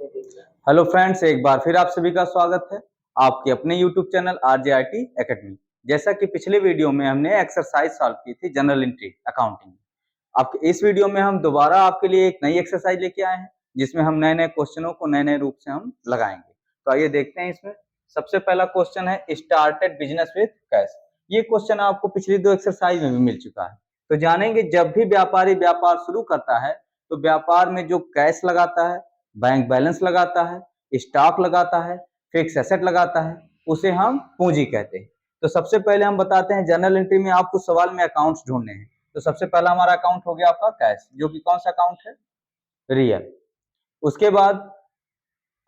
Hello friends, एक बार फिर आप सभी का स्वागत है आपके अपने यूट्यूब चैनल RJIT एकेडमी। जैसा कि पिछले वीडियो में हमने एक्सरसाइज सॉल्व की थी जनरल एंट्री अकाउंटिंग। अब इस वीडियो में हम दोबारा आपके लिए एक नई एक्सरसाइज लेके आए हैं जिसमें हम नए नए क्वेश्चनों को नए नए रूप से हम लगाएंगे। तो आइए देखते हैं। इसमें सबसे पहला क्वेश्चन है स्टार्टेड बिजनेस विद कैश। ये क्वेश्चन आपको पिछली दो एक्सरसाइज में भी मिल चुका है। तो जानेंगे जब भी व्यापारी व्यापार शुरू करता है तो व्यापार में जो कैश लगाता है, बैंक बैलेंस लगाता है, स्टॉक लगाता है, फिक्स एसेट लगाता है, उसे हम पूंजी कहते हैं। तो सबसे पहले हम बताते हैं जनरल एंट्री में आपको सवाल में अकाउंट्स ढूंढने हैं। तो सबसे पहला हमारा अकाउंट हो गया आपका कैश, जो कि कौन सा अकाउंट है? रियल। उसके बाद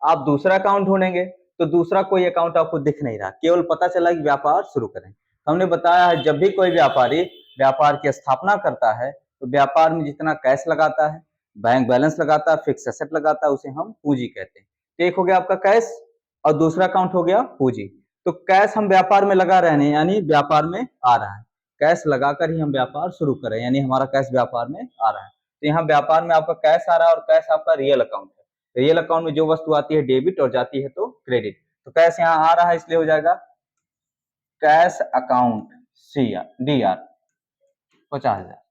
आप दूसरा अकाउंट ढूंढेंगे तो दूसरा कोई अकाउंट आपको दिख नहीं रहा, केवल पता चला कि व्यापार शुरू करें। हमने बताया है जब भी कोई व्यापारी व्यापार की स्थापना करता है तो व्यापार में जितना कैश लगाता है, बैंक बैलेंस लगाता है, फिक्स एसेट लगाता है, उसे हम पूंजी कहते हैं। तो एक हो गया आपका कैश और दूसरा अकाउंट हो गया पूंजी। तो कैश हम व्यापार में लगा रहे हैं, यानी व्यापार में आ रहा है। कैश लगाकर ही हम व्यापार शुरू करें, यानी हमारा कैश व्यापार में आ रहा है। तो यहाँ व्यापार में आपका कैश आ रहा है और कैश आपका रियल अकाउंट है। रियल अकाउंट में जो वस्तु आती है डेबिट और जाती है तो क्रेडिट। तो कैश यहाँ आ रहा है, इसलिए हो जाएगा कैश अकाउंट DR 50,000।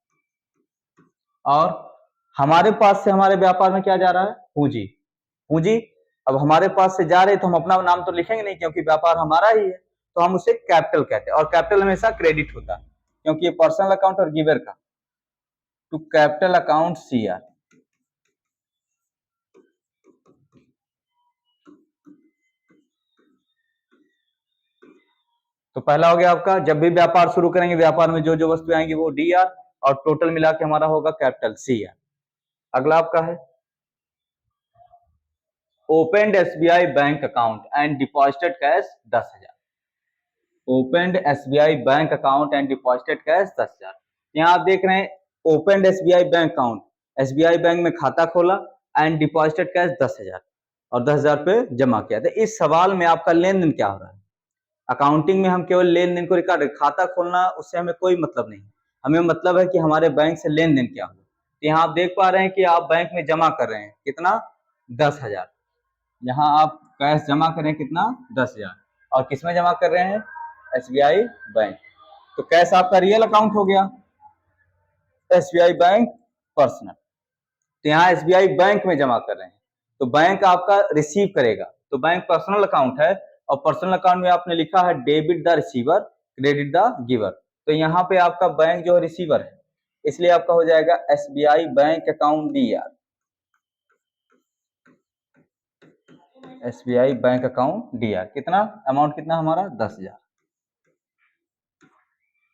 और हमारे पास से हमारे व्यापार में क्या जा रहा है? पूंजी। पूंजी अब हमारे पास से जा रहे तो हम अपना नाम तो लिखेंगे नहीं, क्योंकि व्यापार हमारा ही है, तो हम उसे कैपिटल कहते हैं। और कैपिटल हमेशा क्रेडिट होता है, क्योंकि ये पर्सनल अकाउंट और गिवर का। To capital account CR। तो पहला हो गया आपका, जब भी व्यापार शुरू करेंगे व्यापार में जो जो वस्तु आएंगी वो DR, और टोटल मिला के हमारा होगा कैपिटल CR। अगला आपका है opened SBI bank account and deposited cash 10,000। Opened SBI bank account and deposited cash 10,000। यहाँ आप देख रहे हैं opened SBI bank account, SBI bank में खाता खोला एंड डिपॉजिटेड कैश 10,000 और 10,000 पे जमा किया। तो इस सवाल में आपका लेन देन क्या हो रहा है? अकाउंटिंग में हम केवल लेन देन को रिकॉर्ड, खाता खोलना उससे हमें कोई मतलब नहीं। हमें मतलब है कि हमारे बैंक से लेन देन क्या हुआ। तो यहाँ आप देख पा रहे हैं कि आप बैंक में जमा कर रहे हैं कितना? 10,000। यहाँ आप कैश जमा कर रहे हैं कितना? 10,000। और किसमें जमा कर रहे हैं? SBI bank. तो कैश आपका रियल अकाउंट हो गया, SBI बैंक पर्सनल। तो यहाँ SBI बैंक में जमा कर रहे हैं तो बैंक आपका रिसीव करेगा। तो बैंक पर्सनल अकाउंट है और पर्सनल अकाउंट में आपने लिखा है debit the receiver, credit the giver. तो यहाँ पे आपका बैंक जो है रिसीवर है, इसलिए आपका हो जाएगा SBI bank account DR। SBI bank account DR कितना अमाउंट, कितना हमारा? 10,000।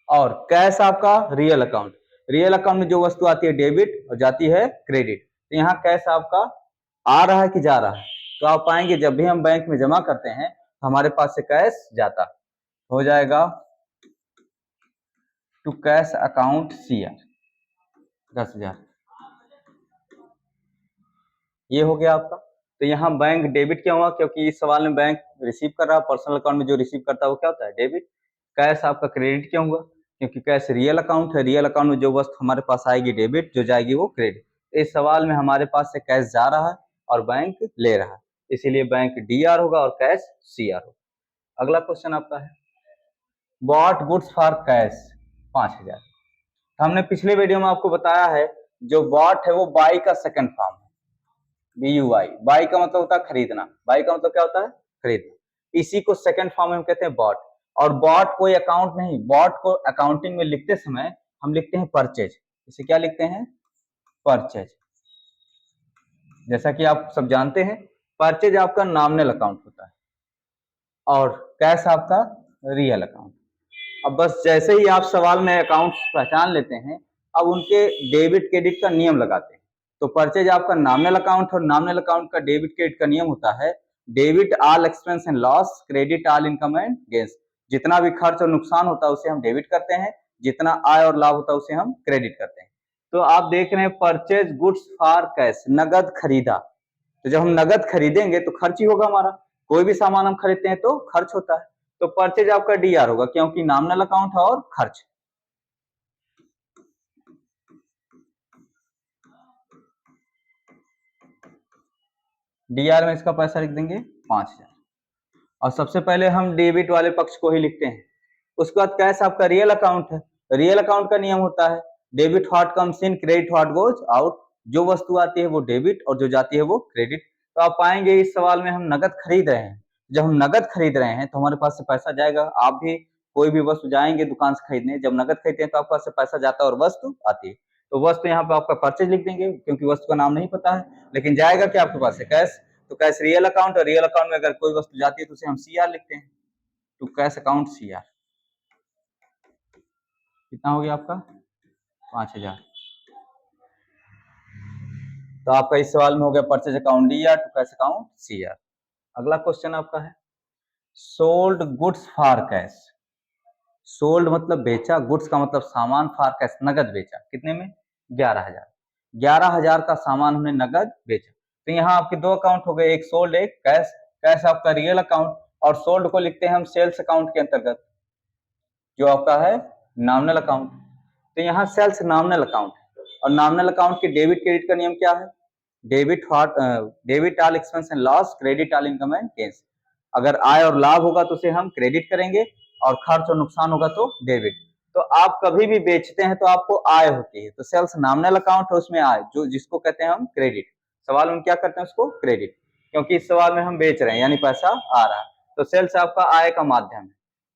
और कैश आपका रियल अकाउंट, रियल अकाउंट में जो वस्तु आती है डेबिट और जाती है क्रेडिट। तो यहाँ कैश आपका आ रहा है कि जा रहा है? तो आप पाएंगे जब भी हम बैंक में जमा करते हैं तो हमारे पास से कैश जाता हो जाएगा टू कैश अकाउंट CR 10,000। ये हो गया आपका। तो यहाँ बैंक डेबिट क्या हुआ? क्योंकि इस सवाल में बैंक रिसीव कर रहा है, पर्सनल अकाउंट में जो रिसीव करता है वो क्या होता है? डेबिट। कैश आपका क्रेडिट क्यों हुआ? क्योंकि कैश रियल अकाउंट है, रियल अकाउंट में जो वस्तु हमारे पास आएगी डेबिट, जो जाएगी वो क्रेडिट। इस सवाल में हमारे पास से कैश जा रहा है और बैंक ले रहा है, इसीलिए बैंक DR होगा और कैश CR होगा। अगला क्वेश्चन आपका है बॉट गुड्स फॉर कैश 5,000। हमने पिछले वीडियो में आपको बताया है जो बॉट है वो बाई का सेकंड फॉर्म है। BUY, बाई का मतलब होता है खरीदना। बाई का मतलब क्या होता है? खरीदना। इसी को सेकंड फॉर्म में हम कहते हैं बॉट। और बॉट कोई अकाउंट नहीं, बॉट को अकाउंटिंग में लिखते समय हम लिखते हैं परचेज। इसे क्या लिखते हैं? परचेज। जैसा कि आप सब जानते हैं परचेज आपका नॉमिनल अकाउंट होता है और कैश आपका रियल अकाउंट। अब बस जैसे ही आप सवाल में अकाउंट्स पहचान लेते हैं, अब उनके डेबिट क्रेडिट का नियम लगाते हैं। तो परचेज आपका नॉमिनल अकाउंट और नॉमिनल अकाउंट का डेबिट क्रेडिट का नियम होता है debit all expense and loss, credit all income and gains. जितना भी खर्च और नुकसान होता है उसे हम डेबिट करते हैं, जितना आय और लाभ होता है उसे हम क्रेडिट करते हैं। तो आप देख रहे हैं परचेज गुड्स फॉर कैश, नगद खरीदा। तो जब हम नगद खरीदेंगे तो खर्च ही होगा हमारा, कोई भी सामान हम खरीदते हैं तो खर्च होता है। तो परचेज आपका DR होगा क्योंकि नॉमिनल अकाउंट है और खर्च। डीआर में इसका पैसा लिख देंगे 5000। और सबसे पहले हम डेबिट वाले पक्ष को ही लिखते हैं। उसके बाद कैश आपका रियल अकाउंट है। रियल अकाउंट का नियम होता है debit what comes in, credit what goes out. जो वस्तु आती है वो डेबिट और जो जाती है वो क्रेडिट। तो आप पाएंगे इस सवाल में हम नगद खरीद रहे हैं। जब हम नगद खरीद रहे हैं तो हमारे पास से पैसा जाएगा। आप भी कोई भी वस्तु जाएंगे दुकान से खरीदने, जब नगद खरीदते हैं तो आपके पास से पैसा जाता है और वस्तु आती है। तो वस्तु यहाँ पे आपका परचेज लिख देंगे क्योंकि वस्तु का नाम नहीं पता है, लेकिन जाएगा क्या आपके पास से कैश। तो कैश रियल अकाउंट, और रियल अकाउंट में अगर कोई वस्तु जाती है तो उसे हम सीआर लिखते हैं। To cash account CR. कितना हो गया आपका 5000। तो आपका इस सवाल में हो गया purchase account D R, to cash account C R. अगला क्वेश्चन आपका है sold goods for cash. Sold मतलब बेचा, गुड्स का मतलब सामान, फॉर कैश नगद बेचा। कितने में 11000। 11000 का सामान हमने नगद बेचा। तो यहाँ आपके दो अकाउंट हो गए, एक सोल्ड एक कैश। कैश आपका रियल अकाउंट और सोल्ड को लिखते हैं हम सेल्स अकाउंट के अंतर्गत, जो आपका है नॉमिनल अकाउंट। तो यहाँ सेल्स नॉमिनल अकाउंट है और नॉमिनल अकाउंट के डेबिट क्रेडिट का नियम क्या है, debit all expense and loss, credit all income and gains. अगर आय और लाभ होगा तो उसे हम क्रेडिट करेंगे और खर्च और नुकसान होगा तो डेबिट। तो आप कभी भी बेचते हैं तो आपको आय होती है, तो सेल्स नॉमिनल अकाउंट है, उसमें आय जो जिसको कहते हैं हम क्रेडिट। सवाल में क्या करते हैं उसको क्रेडिट, क्योंकि इस सवाल में हम बेच रहे हैं यानी पैसा आ रहा है। तो सेल्स आपका आय का माध्यम है।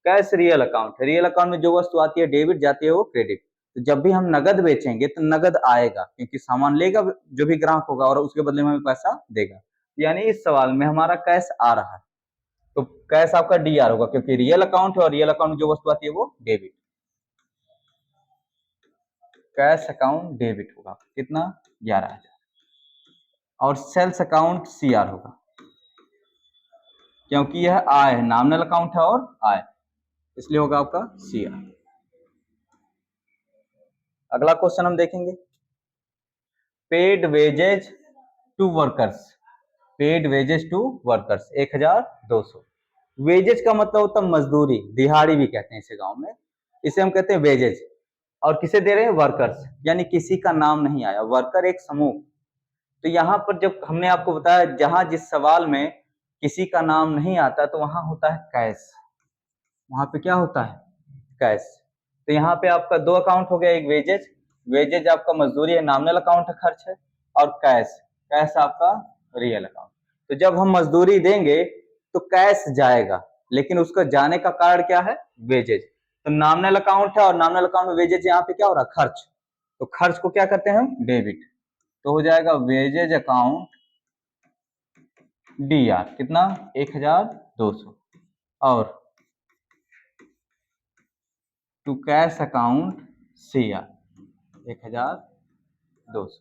कैश रियल अकाउंट है, रियल अकाउंट में जो वस्तु आती है डेबिट, जाती है वो क्रेडिट। तो जब भी हम नगद बेचेंगे तो नगद आएगा क्योंकि सामान लेगा जो भी ग्राहक होगा और उसके बदले में हमें पैसा देगा। यानी इस सवाल में हमारा कैश आ रहा है, तो कैश आपका डी आर होगा क्योंकि रियल अकाउंट है और रियल अकाउंट में जो वस्तु आती है वो डेबिट। कैश अकाउंट डेबिट होगा कितना 11000 और सेल्स अकाउंट सी आर होगा क्योंकि यह आय है, नॉमिनल अकाउंट है और आय, इसलिए होगा आपका सी आर। अगला क्वेश्चन हम देखेंगे paid wages to workers. Paid wages to workers 1200। Wages का मतलब होता है मजदूरी, दिहाड़ी भी कहते हैं इसे गांव में, इसे हम कहते हैं वेजेज। और किसे दे रहे हैं वर्कर्स, यानी किसी का नाम नहीं आया, वर्कर एक समूह। तो यहाँ पर जब हमने आपको बताया जहां जिस सवाल में किसी का नाम नहीं आता तो वहां होता है कैश, वहां पे क्या होता है कैश। तो यहाँ पे आपका दो अकाउंट हो गया, एक वेजेज, वेजेज आपका मजदूरी है, नॉमिनल अकाउंट है, खर्च है, और कैश, कैश आपका रियल अकाउंट। तो जब हम मजदूरी देंगे तो कैश जाएगा, लेकिन उसका जाने का कारण क्या है वेजेज। तो नॉमिनल अकाउंट है और नॉमिनल अकाउंट में वेजेज, यहाँ पे क्या हो रहा है खर्च, तो खर्च को क्या करते हैं हम डेबिट। तो हो जाएगा वेजेज अकाउंट डी आर कितना 1200 और to cash account C R 1200।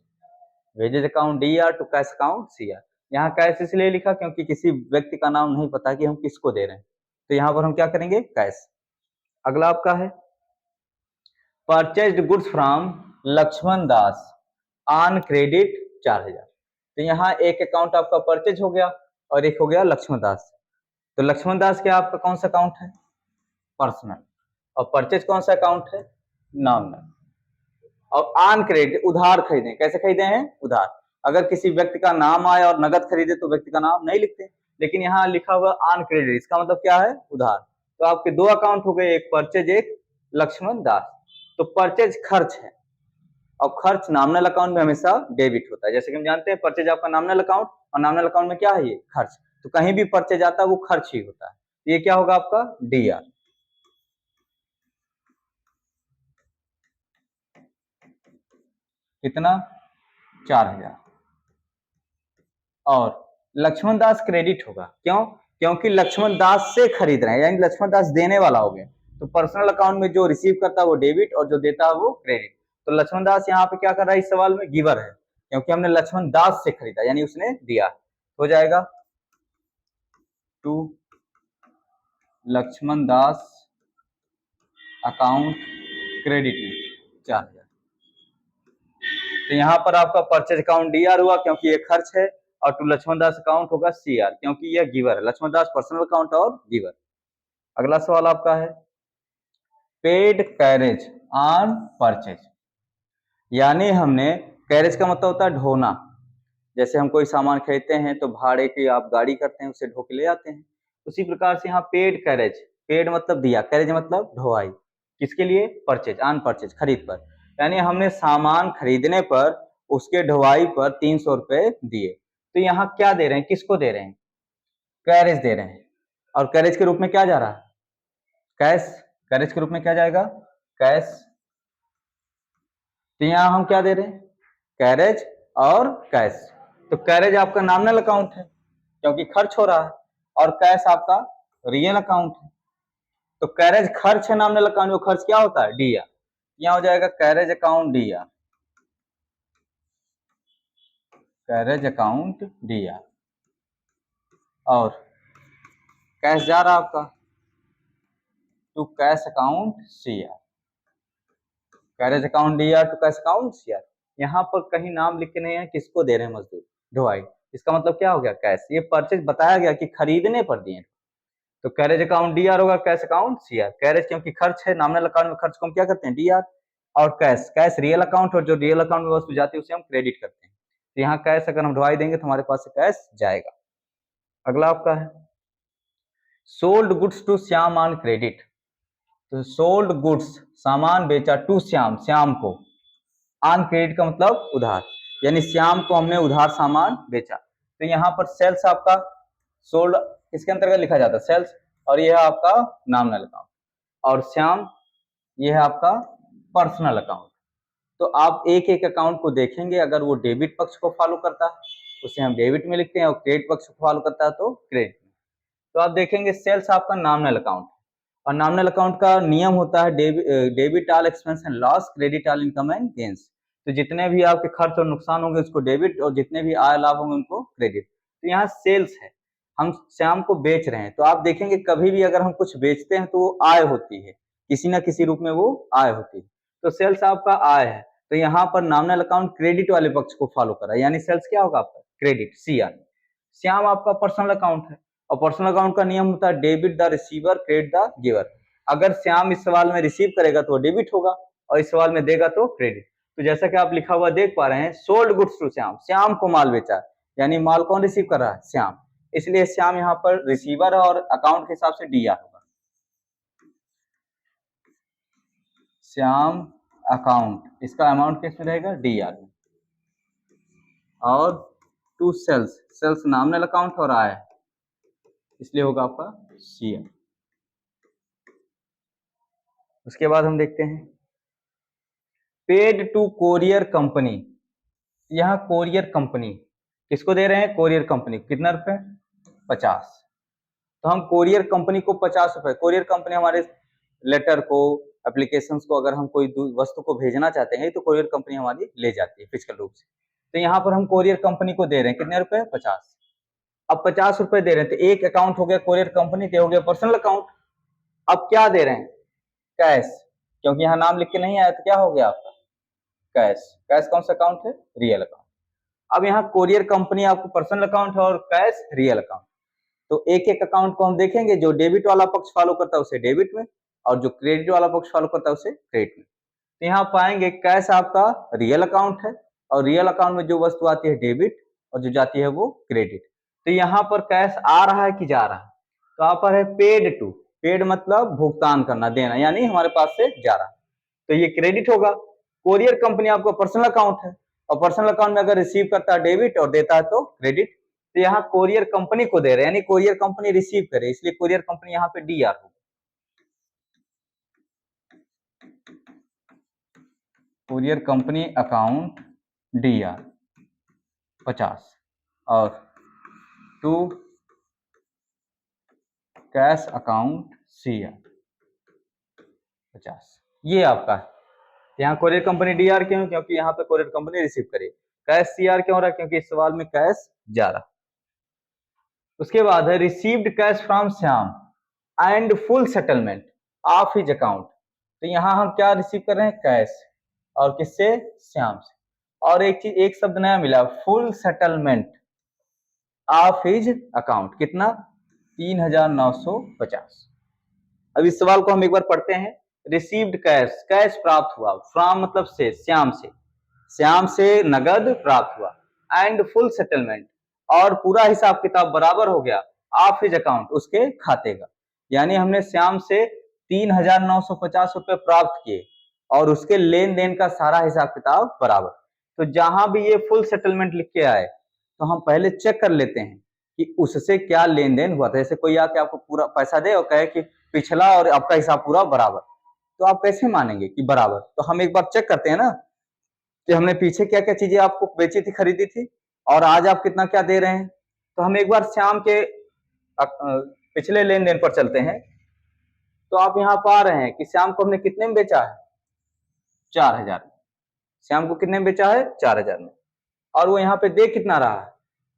Wages account D R to cash account C R. यहाँ कैश इसलिए लिखा क्योंकि किसी व्यक्ति का नाम नहीं पता कि हम किसको दे रहे हैं, तो यहाँ पर हम क्या करेंगे कैश। अगला आपका है purchased goods from Laxman Das on credit 4000। तो यहाँ एक अकाउंट आपका परचेज हो गया और एक हो गया लक्ष्मण दास। तो लक्ष्मण दास क्या आपका कौन सा अकाउंट है पर्सनल, और परचेज कौन सा अकाउंट है नॉमिनल। और ऑन क्रेडिट उधार खरीदे, कैसे खरीदे हैं उधार। अगर किसी व्यक्ति का नाम आए और नगद खरीदे तो व्यक्ति का नाम नहीं लिखते, लेकिन यहाँ लिखा हुआ ऑन क्रेडिट, इसका मतलब क्या है उधार। तो आपके दो अकाउंट हो गए, एक परचेज एक लक्ष्मण दास। तो परचेज खर्च है और खर्च नॉमिनल अकाउंट में हमेशा डेबिट होता है। जैसे कि हम जानते हैं परचेज आपका नॉमिनल अकाउंट और नॉमिनल अकाउंट में क्या है ये खर्च, तो कहीं भी परचेज आता है वो खर्च ही होता है। ये क्या होगा आपका डी आर। कितना 4000 और लक्ष्मण दास क्रेडिट होगा, क्यों, क्योंकि लक्ष्मण दास से खरीद रहे हैं यानी लक्ष्मण दास देने वाला हो गया। तो पर्सनल अकाउंट में जो रिसीव करता है वो डेबिट और जो देता है वो क्रेडिट। तो लक्ष्मण दास यहाँ पे क्या कर रहा है इस सवाल में गिवर है, क्योंकि हमने लक्ष्मण दास से खरीदा यानी उसने दिया। हो जाएगा to Laxman Das account credit में 4000। तो यहाँ पर आपका परचेज अकाउंट डी आर हुआ क्योंकि ये खर्च है, और टू लक्ष्मण दास अकाउंट होगा सी आर क्योंकि यह गिवर है। लक्ष्मण दास पर्सनल अकाउंट और गिवर। अगला सवाल आपका है पेड कैरेज ऑन परचेज, यानी हमने कैरेज का मतलब होता है ढोना। जैसे हम कोई सामान खरीदते हैं तो भाड़े की आप गाड़ी करते हैं, उसे ढो के ले आते हैं। उसी प्रकार से यहाँ पेड कैरेज, पेड मतलब दिया, कैरेज मतलब ढोवाई, किसके लिए? परचेज, ऑन परचेज, खरीद पर, यानी हमने सामान खरीदने पर उसके ढोवाई पर 300 रुपए दिए। तो यहाँ क्या दे रहे हैं, किसको दे रहे हैं? कैरेज दे रहे हैं। और कैरेज के रूप में क्या जा रहा है? कैश। कैरेज के रूप में क्या जाएगा? कैश। तो यहाँ हम क्या दे रहे हैं? कैरेज और कैश। तो कैरेज आपका नॉमिनल अकाउंट है क्योंकि खर्च हो रहा है, और कैश आपका रियल अकाउंट है। तो कैरेज खर्च है नॉमिनल अकाउंट, वो खर्च क्या होता है? डीआर। यहाँ हो जाएगा carriage account DR, carriage account DR. और कैश जा रहा आपका to cash account CR, carriage account DR to cash account CR. यहाँ पर कहीं नाम लिख के नहीं है किसको दे रहे हैं मजदूर, ढोवाई। इसका मतलब क्या हो गया? कैश। ये परचेज बताया गया कि खरीदने पर दिए, तो कैरेज अकाउंट डीआर होगा, कैश अकाउंट सीआर। कैरेज क्योंकि खर्च है, नॉमिनल अकाउंट में खर्च को हम क्या करते हैं? डीआर। और कैश, कैश रियल अकाउंट, और जो रियल अकाउंट में वस्तु जाती है उसे हम क्रेडिट करते हैं। तो यहाँ कैश अगर हम ढुवाई देंगे तो हमारे पास से कैश जाएगा। अगला आपका है sold goods to Shyam on credit. तो सोल्ड गुड्स, सामान बेचा, टू श्याम, श्याम को, ऑन क्रेडिट का मतलब उधार, यानी श्याम को हमने उधार सामान बेचा। तो यहाँ पर सेल्स आपका सोल्ड किसके अंतर्गत लिखा जाता है? सेल्स। और यह है आपका नॉमिनल अकाउंट, और श्याम यह है आपका पर्सनल अकाउंट। तो आप एक एक अकाउंट को देखेंगे, अगर वो डेबिट पक्ष को फॉलो करता है उसे हम डेबिट में लिखते हैं, और क्रेडिट पक्ष को फॉलो करता है तो क्रेडिट में। तो आप देखेंगे सेल्स आपका नॉमिनल अकाउंट, और नॉमिनल अकाउंट का नियम होता है debit all expense and loss, credit all income and gains. तो जितने भी आपके खर्च और नुकसान होंगे उसको डेबिट, और जितने भी आय लाभ होंगे उनको क्रेडिट। तो यहाँ सेल्स है, हम श्याम को बेच रहे हैं, तो आप देखेंगे कभी भी अगर हम कुछ बेचते हैं तो वो आय होती है, किसी ना किसी रूप में वो आय होती है। तो सेल्स आपका आय है, तो यहाँ पर नॉमिनल अकाउंट क्रेडिट वाले पक्ष को फॉलो कर रहा है, यानी सेल्स क्या होगा आपका? Credit, CR. श्याम आपका पर्सनल अकाउंट है, और पर्सनल अकाउंट का नियम होता है debit the receiver, credit the giver. अगर श्याम इस सवाल में रिसीव करेगा तो डेबिट होगा, और इस सवाल में देगा तो क्रेडिट। तो जैसा कि आप लिखा हुआ देख पा रहे हैं, sold goods to Shyam, Shyam को माल बेचा, यानी माल कौन रिसीव कर रहा है? श्याम। इसलिए श्याम यहाँ पर रिसीवर है, और अकाउंट के हिसाब से डीआर होगा। श्याम अकाउंट, इसका अमाउंट किस में रहेगा? डीआर में। और to sales, sales nominal account और आय, इसलिए होगा आपका सीएम। उसके बाद हम देखते हैं पेड टू कोरियर कंपनी। यहाँ कोरियर कंपनी किसको दे रहे हैं? Courier company. कितना रुपए? 50। तो हम कोरियर कंपनी को 50 रुपए, कोरियर कंपनी हमारे लेटर को, एप्लीकेशंस को, अगर हम कोई वस्तु को भेजना चाहते हैं तो कोरियर कंपनी हमारी ले जाती है फिजिकल रूप से। तो यहाँ पर हम कोरियर कंपनी को दे रहे हैं कितने रुपए? 50। अब 50 रुपए दे रहे हैं तो एक अकाउंट हो गया कोरियर कंपनी के, हो गया पर्सनल अकाउंट। अब क्या दे रहे हैं? कैश, क्योंकि यहाँ नाम लिख के नहीं आया तो क्या हो गया आपका? कैश। कैश कौन सा अकाउंट है? Real account. अब यहाँ कोरियर कंपनी आपको पर्सनल अकाउंट है और कैश रियल अकाउंट। तो एक एक अकाउंट को हम देखेंगे, जो डेबिट वाला पक्ष फॉलो करता है उसे डेबिट में, और जो क्रेडिट वाला पक्ष फॉलो करता है उसे क्रेडिट में। तो यहाँ पाएंगे कैश आपका रियल अकाउंट है, और रियल अकाउंट में जो वस्तु आती है डेबिट, और जो जाती है वो क्रेडिट। तो यहाँ पर कैश आ रहा है कि जा रहा है? तो यहाँ पर है पेड टू, पेड मतलब भुगतान करना, देना, यानी हमारे पास से जा रहा है, तो ये क्रेडिट होगा। कोरियर कंपनी आपका पर्सनल अकाउंट है, और पर्सनल अकाउंट में अगर रिसीव करता है डेबिट और देता है तो क्रेडिट। तो यहाँ कोरियर कंपनी को दे रहे हैं, यानी कोरियर कंपनी रिसीव करे, इसलिए कोरियर कंपनी यहाँ पे डीआर होगा। कोरियर कंपनी अकाउंट डीआर 50, और टू कैश अकाउंट सीआर 50। ये आपका है। यहाँ कोरियर कंपनी डीआर क्यों? क्योंकि यहाँ पे कोरियर कंपनी रिसीव करे। कैश सीआर क्यों रहा? क्योंकि इस सवाल में कैश जा रहा। उसके बाद है received cash from Shyam and full settlement of his account. तो यहाँ हम क्या रिसीव कर रहे हैं? कैश, और किससे? श्याम से। और एक चीज, एक शब्द नया मिला, full settlement of his account. कितना? 3950। अब इस सवाल को हम एक बार पढ़ते हैं। रिसीव्ड कैश, कैश प्राप्त हुआ, फ्रॉम मतलब से, श्याम से, श्याम से नगद प्राप्त हुआ, एंड फुल सेटलमेंट, और पूरा हिसाब किताब बराबर हो गया ऑफ हिज अकाउंट, उसके खाते का। यानी हमने श्याम से 3,950 रुपए प्राप्त किए और उसके लेन देन का सारा हिसाब किताब बराबर। तो जहां भी ये फुल सेटलमेंट लिख के आए तो हम पहले चेक कर लेते हैं कि उससे क्या लेन देन हुआ था। जैसे कोई आके आपको पूरा पैसा दे और कहे कि पिछला और आपका हिसाब पूरा बराबर, तो आप कैसे मानेंगे कि बराबर? तो हम एक बार चेक करते हैं ना कि हमने पीछे क्या क्या चीजें आपको बेची थी, खरीदी थी, और आज आप कितना क्या दे रहे हैं। तो हम एक बार श्याम के पिछले लेन देन पर चलते हैं। तो आप यहाँ पा रहे हैं कि श्याम को हमने कितने में बेचा है? 4,000 में। श्याम को कितने में बेचा है? 4,000 में। और वो यहाँ पे दे कितना रहा है?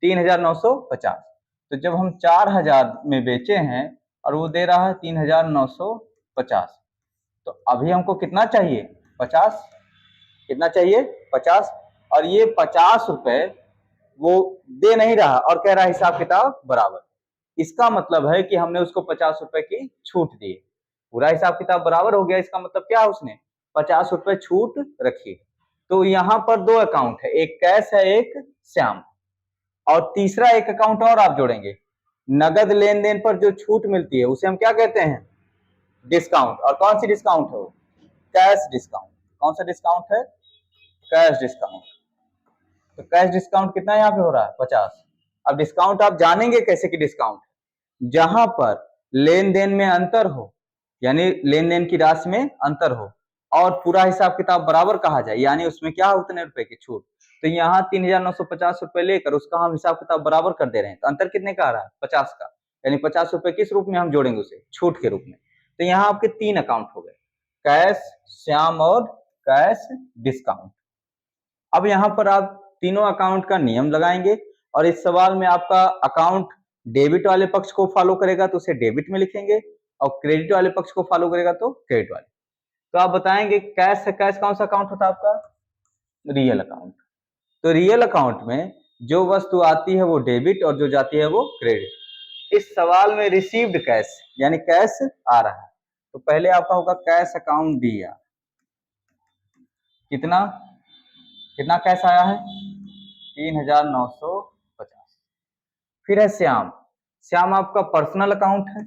3,950। तो जब हम 4,000 में बेचे हैं और वो दे रहा है 3,950, तो अभी हमको कितना चाहिए? 50। कितना चाहिए? 50। और ये 50 रुपए वो दे नहीं रहा और कह रहा है हिसाब किताब बराबर। इसका मतलब है कि हमने उसको 50 रुपए की छूट दी। पूरा हिसाब किताब बराबर हो गया, इसका मतलब क्या? उसने 50 रुपए छूट रखी। तो यहाँ पर दो अकाउंट है, एक कैश है, एक श्याम, और तीसरा एक अकाउंट और आप जोड़ेंगे। नगद लेन देन पर जो छूट मिलती है उसे हम क्या कहते हैं? डिस्काउंट। और कौन सी डिस्काउंट है वो? Cash discount. कौन सा डिस्काउंट है? Cash discount. तो कैश डिस्काउंट कितना यहाँ पे हो रहा है? 50। अब डिस्काउंट आप जानेंगे कैसे कि डिस्काउंट? जहां पर लेन देन में अंतर हो, यानी लेन देन की राशि में अंतर हो और पूरा हिसाब किताब बराबर कहा जाए, यानी उसमें क्या उतने रुपए की छूट। तो यहाँ 3,950 रुपए लेकर उसका हम हिसाब किताब बराबर कर दे रहे हैं, तो अंतर कितने का आ रहा है? 50 का। यानी 50 रुपए किस रूप में हम जोड़ेंगे उसे? छूट के रूप में। तो यहाँ आपके 3 अकाउंट हो गए, कैश, श्याम और कैश डिस्काउंट। अब यहाँ पर आप तीनों अकाउंट का नियम लगाएंगे और इस सवाल में आपका अकाउंट डेबिट वाले पक्ष को फॉलो करेगा तो उसे डेबिट में लिखेंगे, और क्रेडिट वाले पक्ष को फॉलो करेगा तो क्रेडिट वाले। तो आप बताएंगे कैश है, कैश कौन सा अकाउंट होता है आपका? Real account. तो रियल अकाउंट में जो वस्तु आती है वो डेबिट और जो जाती है वो क्रेडिट। इस सवाल में रिसीव्ड कैश यानी कैश आ रहा है, तो पहले आपका होगा कैश अकाउंट दिया। कितना कितना कैश आया है? 3,950। फिर है श्याम। श्याम आपका पर्सनल अकाउंट है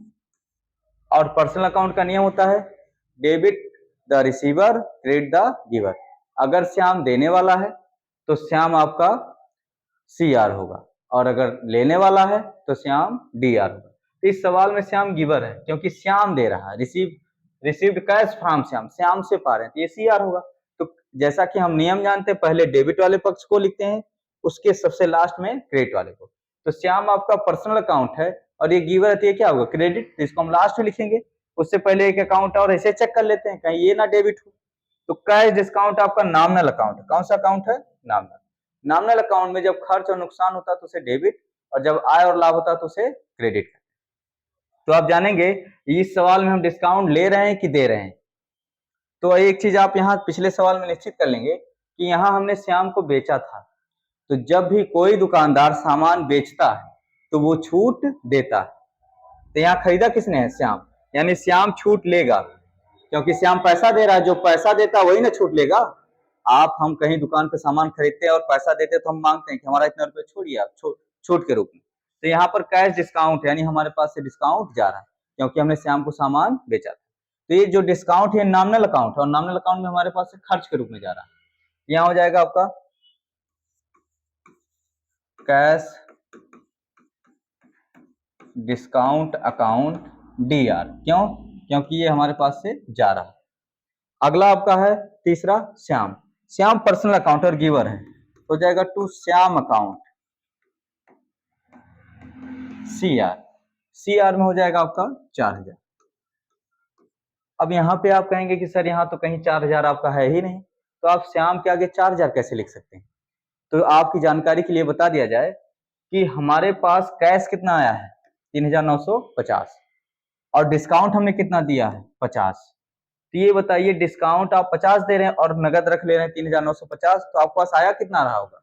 और पर्सनल अकाउंट का नियम होता है debit the receiver, credit the giver. अगर श्याम देने वाला है तो श्याम आपका CR होगा, और अगर लेने वाला है तो श्याम DR होगा। तो इस सवाल में श्याम गिवर है क्योंकि श्याम दे रहा है, received cash from Shyam, Shyam से पा रहे हैं, तो ये CR होगा। तो जैसा कि हम नियम जानते हैं, पहले डेबिट वाले पक्ष को लिखते हैं, उसके सबसे लास्ट में क्रेडिट वाले को। तो श्याम आपका पर्सनल अकाउंट है और ये गिवर है, तो ये क्या होगा? क्रेडिट। तो इसको हम लास्ट में लिखेंगे। उससे पहले एक अकाउंट और ऐसे चेक कर लेते हैं कहीं ये ना डेबिट हो। तो कैश डिस्काउंट आपका नॉमिनल अकाउंट है। कौन सा अकाउंट है? नॉमिनल। नॉमिनल अकाउंट में जब खर्च और नुकसान होता है तो उसे डेबिट, और जब आय और लाभ होता है तो उसे क्रेडिट। तो आप जानेंगे इस सवाल में हम डिस्काउंट ले रहे हैं कि दे रहे हैं। तो एक चीज आप यहाँ पिछले सवाल में निश्चित कर लेंगे कि यहाँ हमने श्याम को बेचा था, तो जब भी कोई दुकानदार सामान बेचता है तो वो छूट देता है। तो यहाँ खरीदा किसने है? श्याम। यानी श्याम छूट लेगा क्योंकि श्याम पैसा दे रहा है, जो पैसा देता है वही ना छूट लेगा। हम कहीं दुकान पे सामान खरीदते हैं और पैसा देते हैं तो हम मांगते हैं कि हमारा इतना रुपए छोड़िए आप, छूट के रूप में। तो यहाँ पर कैश डिस्काउंट यानी हमारे पास से डिस्काउंट जा रहा है क्योंकि हमने श्याम को सामान बेचा था। तो ये जो डिस्काउंट है नॉमिनल अकाउंट है, और नॉमिनल अकाउंट में हमारे पास से खर्च के रूप में जा रहा है। यहाँ हो जाएगा आपका कैश डिस्काउंट अकाउंट DR। क्यों? क्योंकि ये हमारे पास से जा रहा है। अगला आपका है तीसरा श्याम। श्याम पर्सनल अकाउंट और गिवर है, हो जाएगा टू श्याम अकाउंट CR में हो जाएगा आपका 4,000। अब यहाँ पे आप कहेंगे कि सर यहाँ तो कहीं 4,000 आपका है ही नहीं, तो आप श्याम के आगे 4,000 कैसे लिख सकते हैं? तो आपकी जानकारी के लिए बता दिया जाए कि हमारे पास कैश कितना आया है? 3,950, और डिस्काउंट हमने कितना दिया है? 50। तो ये बताइए डिस्काउंट आप 50 दे रहे हैं और नगद रख ले रहे हैं 3,950, तो आपके पास आया कितना रहा होगा?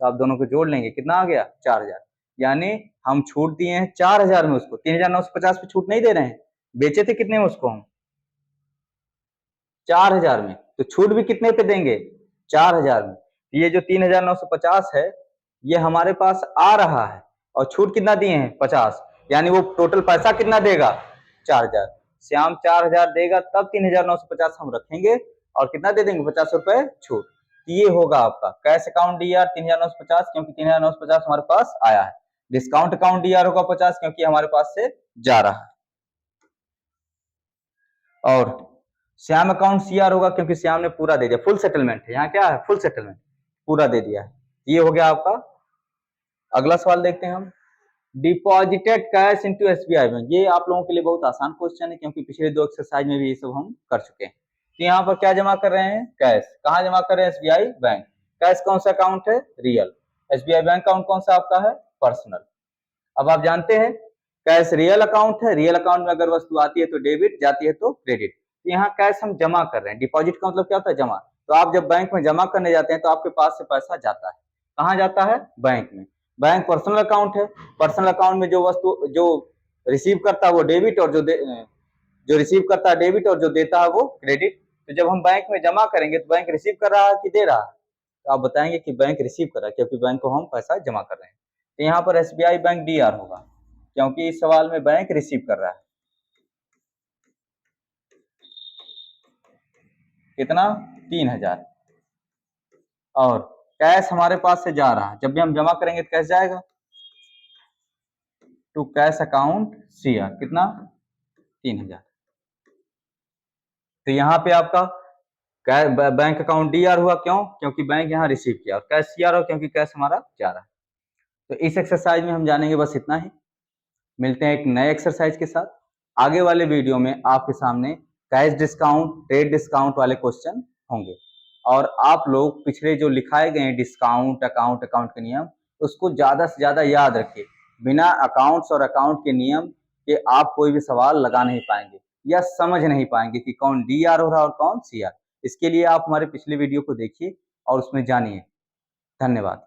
तो आप दोनों को जोड़ लेंगे, कितना आ गया? 4,000। यानी हम छूट दिए हैं 4,000 में उसको, 3,950 पे छूट नहीं दे रहे हैं। बेचे थे कितने में उसको हम? 4,000 में। तो छूट भी कितने पे देंगे? 4,000 में। ये जो 3,950 है ये हमारे पास आ रहा है और छूट कितना दिए हैं 50, यानी वो टोटल पैसा कितना देगा 4000। श्याम 4000 देगा तब 3950 हम रखेंगे और कितना दे देंगे 50 रुपए छूट। ये होगा आपका कैश अकाउंट डीआर 3950, क्योंकि 3950 हमारे पास आया है। डिस्काउंट अकाउंट डीआर होगा 50, क्योंकि हमारे पास से जा रहा है। और श्याम अकाउंट सीआर होगा, क्योंकि श्याम ने पूरा दे दिया, फुल सेटलमेंट है, यहाँ क्या है फुल सेटलमेंट, पूरा दे दिया है। ये हो गया आपका। अगला सवाल देखते हैं हम, deposited cash into SBI bank. ये आप लोगों के लिए बहुत आसान क्वेश्चन है, क्योंकि पिछले 2 एक्सरसाइज में भी ये सब हम कर चुके हैं। तो यहाँ पर क्या जमा कर रहे हैं, कैश। कहाँ जमा कर रहे हैं, एसबीआई बैंक। कैश कौन सा अकाउंट है, रियल। एसबीआई बैंक अकाउंट कौन सा आपका है, पर्सनल। अब आप जानते हैं कैश रियल अकाउंट है, रियल अकाउंट में अगर वस्तु आती है तो डेबिट, जाती है तो क्रेडिट। तो यहाँ कैश हम जमा कर रहे हैं, डिपॉजिट का मतलब क्या होता है, जमा। तो आप जब बैंक में जमा करने जाते हैं तो आपके पास से पैसा जाता है, कहाँ जाता है, बैंक में। बैंक पर्सनल अकाउंट है, पर्सनल अकाउंट में जो वस्तु जो रिसीव करता है वो डेबिट, और जो रिसीव करता है डेबिट, और जो देता है वो क्रेडिट। तो जब हम बैंक में जमा करेंगे तो बैंक रिसीव कर रहा है कि दे रहा है, तो आप बताएंगे कि बैंक रिसीव कर रहा है, क्योंकि बैंक को हम पैसा जमा कर रहे हैं। तो यहाँ पर एसबीआई बैंक डीआर होगा, क्योंकि इस सवाल में बैंक रिसीव कर रहा है। कितना, 3000। और कैश हमारे पास से जा रहा है, जब भी हम जमा करेंगे तो कैश जाएगा टू कैश अकाउंट सीआर, कितना 3000। तो यहाँ पे आपका बैंक अकाउंट डीआर हुआ, क्यों, क्योंकि बैंक यहाँ रिसीव किया, और कैश सीआर हो क्योंकि कैश हमारा जा रहा है। तो इस एक्सरसाइज में हम जानेंगे बस इतना ही। मिलते हैं एक नए एक्सरसाइज के साथ। आगे वाले वीडियो में आपके सामने कैश डिस्काउंट, ट्रेड डिस्काउंट वाले क्वेश्चन होंगे, और आप लोग पिछले जो लिखाए गए हैं डिस्काउंट अकाउंट के नियम, उसको ज्यादा से ज्यादा याद रखिए। बिना अकाउंट्स और अकाउंट के नियम के आप कोई भी सवाल लगा नहीं पाएंगे या समझ नहीं पाएंगे कि कौन डीआर हो रहा है और कौन सीआर। इसके लिए आप हमारे पिछले वीडियो को देखिए और उसमें जानिए। धन्यवाद।